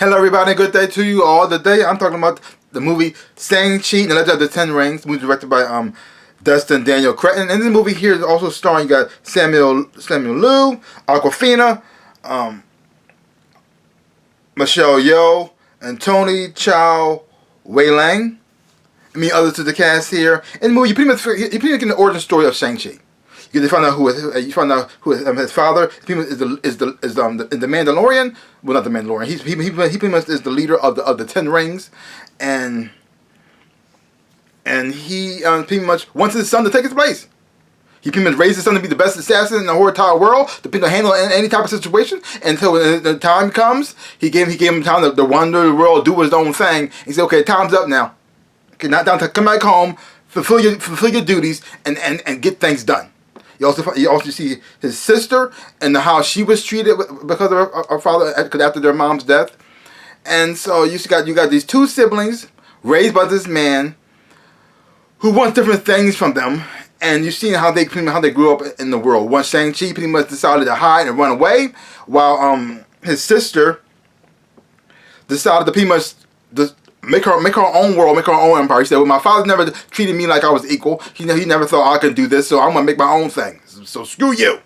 Hello everybody, good day to you all. Today I'm talking about the movie Shang-Chi and the Legend of the Ten Rings, movie directed by Dustin Daniel Cretton. And this movie here is also starring, you got Samuel Liu, Awkwafina, Michelle Yeoh, and Tony Chow Wei Lang. I mean others to the cast here. In the movie, you pretty much get the origin story of Shang-Chi. You find out who his father is the Mandalorian. Well, not the Mandalorian. He pretty much is the leader of the Ten Rings, and he pretty much wants his son to take his place. He pretty much raised his son to be the best assassin in the whole entire world, to handle any type of situation. Until when the time comes, he gave him time to wander the world, do his own thing. He said, "Okay, time's up now. Okay, not down to come back home, fulfill your duties, and get things done." You also see his sister and how she was treated because of her father after their mom's death, and so you got these two siblings raised by this man who wants different things from them, and you've seen how they grew up in the world. One, Shang-Chi pretty much decided to hide and run away, while his sister decided to pretty much make her own world, make her own empire. He said, "Well, my father never treated me like I was equal. He never thought I could do this, so I'm gonna make my own thing. So screw you."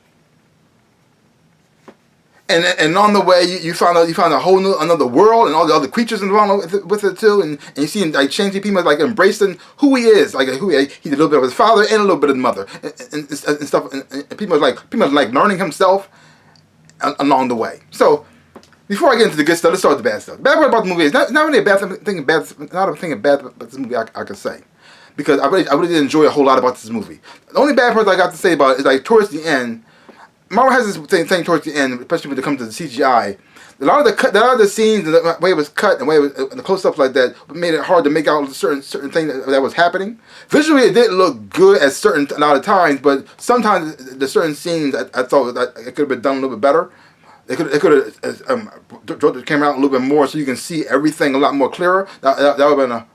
And on the way, you found a whole new another world and all the other creatures involved with it too. And you see like Shang-Chi pretty much like embracing who he is, like he did a little bit of his father and a little bit of his mother and stuff, and pretty much like learning himself along the way. So, before I get into the good stuff, let's start with the bad stuff. The bad part about the movie is not really a bad thing about this movie I can say. Because I really did enjoy a whole lot about this movie. The only bad part I got to say about it is like towards the end, Marvel has this thing towards the end, especially when it comes to the CGI. A lot of the scenes, the way it was cut, and the close-ups like that, made it hard to make out certain thing that was happening. Visually, it didn't look good at a lot of times, but sometimes the certain scenes I thought that it could have been done a little bit better. They could have brought the camera out a little bit more so you can see everything a lot more clearer. That would have been a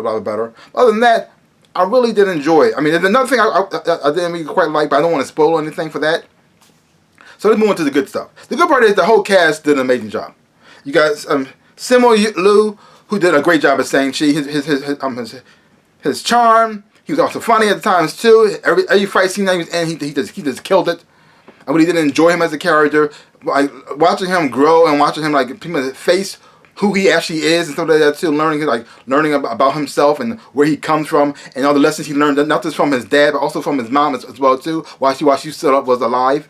lot better. Other than that, I really did enjoy it. I mean, there's another thing I didn't really quite like, but I don't want to spoil anything for that. So let's move on to the good stuff. The good part is the whole cast did an amazing job. You got Samuel Liu, who did a great job of Shang-Chi. His charm. He was also funny at the times too. Every fight scene that he was in, he just killed it. I really did enjoy him as a character. Like watching him grow and watching him like pretty much face who he actually is and stuff like that too. Learning about himself and where he comes from and all the lessons he learned, not just from his dad but also from his mom as well too. While she still was alive.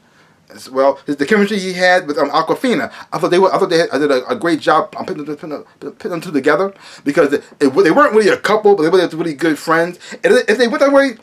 As well, the chemistry he had with Awkwafina, I thought they did a great job on putting them two together, because they weren't really a couple, but they were really good friends. And if they went that way,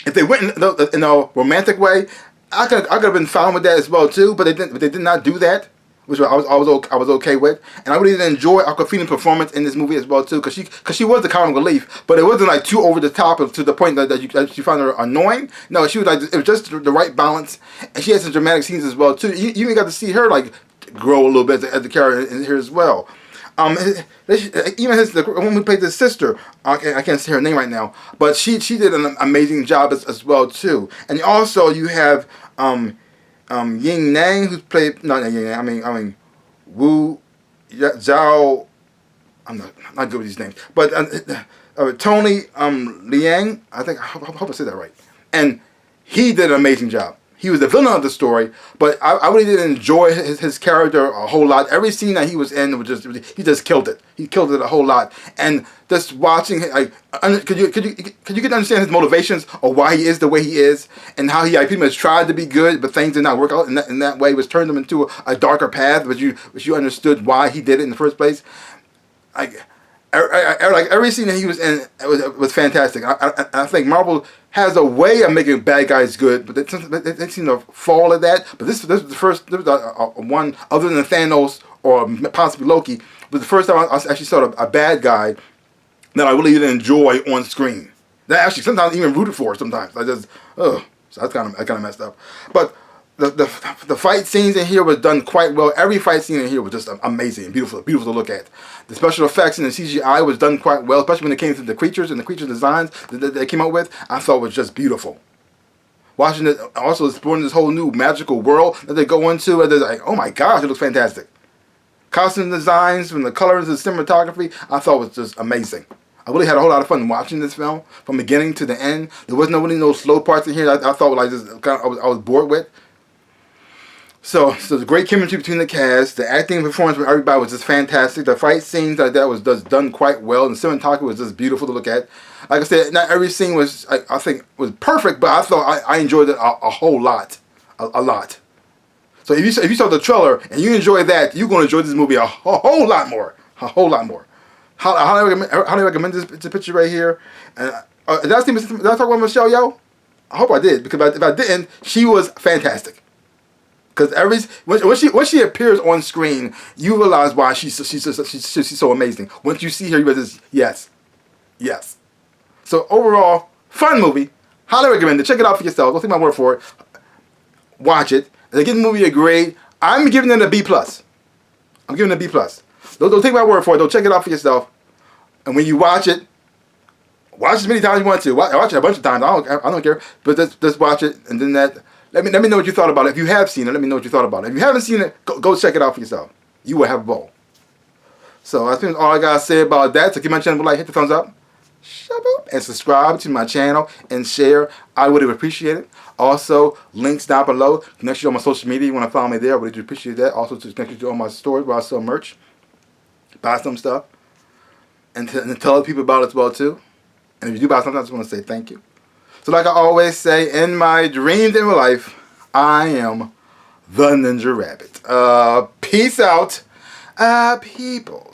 if they went in a romantic way, I could have been fine with that as well too. But they did not do that, which I was okay with. And I really did enjoy Awkwafina's performance in this movie as well too, because she was the comic relief, but it wasn't like too over the top to the point that you found her annoying. No, she was like, it was just the right balance, and she had some dramatic scenes as well too. You even got to see her like grow a little bit as the character in here as well. Even the one who played the sister, I can't say her name right now, but she did an amazing job as well too. And also you have Ying Nang, who's played not Ying Nang, I mean Wu Zhao. I'm not good with these names, but Tony Liang. I hope I said that right. And he did an amazing job. He was the villain of the story, but I really did enjoy his character a whole lot. Every scene that he was in he just killed it. He killed it a whole lot. And just watching, like, could you get to understand his motivations or why he is the way he is, and how he pretty much tried to be good, but things did not work out in that way, which turned him into a darker path, which you understood why he did it in the first place. Like every scene that he was in was fantastic. I think Marvel has a way of making bad guys good, but they seem to fall at that. But this was the first, one other than Thanos or possibly Loki, was the first time I actually saw a bad guy that I really did enjoy on screen. That actually sometimes even rooted for. Sometimes so that's kind of messed up. But the fight scenes in here was done quite well. Every fight scene in here was just amazing and beautiful to look at. The special effects and the CGI was done quite well, especially when it came to the creatures and the creature designs that they came up with. I thought was just beautiful. Watching it, also exploring this whole new magical world that they go into, and they're like, oh my gosh, it looks fantastic. costume designs, from the colors, the cinematography, I thought was just amazing. I really had a whole lot of fun watching this film from beginning to the end. There wasn't really no slow parts in here. I thought like just kind of, I was bored with. So the great chemistry between the cast, the acting and performance from everybody was just fantastic. The fight scenes like that was just done quite well, and the cinematography was just beautiful to look at. Like I said, not every scene was I think was perfect, but I thought I enjoyed it a whole lot, a lot. So if you saw the trailer and you enjoy that, you're going to enjoy this movie a whole lot more, a whole lot more. How do I recommend this picture right here? And did I talk about Michelle Yeoh? I hope I did, because if I didn't, she was fantastic. Because when she appears on screen, you realize why she's so amazing. Once you see her, you realize yes. So overall, fun movie. Highly recommend it. Check it out for yourself. Don't take my word for it. Watch it. They give the movie a grade. I'm giving it a B+. I'm giving it a B+. Don't take my word for it. Don't check it out for yourself. And when you watch it, watch as many times as you want to. Watch it a bunch of times. I don't care. But just watch it, and then let me know what you thought about it. If you have seen it, let me know what you thought about it. If you haven't seen it, go check it out for yourself. You will have a ball. So I think that's all I gotta say about that. So give my channel a like, hit the thumbs up, and subscribe to my channel and share. I would appreciate it. Also, links down below. Connect you on my social media. You want to follow me there? I would appreciate that. Also, to connect you to all my stores where I sell merch. Buy some stuff. And tell other people about it as well too. And if you do buy something, I just want to say thank you. So like I always say, in my dreams in my life, I am the Ninja Rabbit. Peace out, people.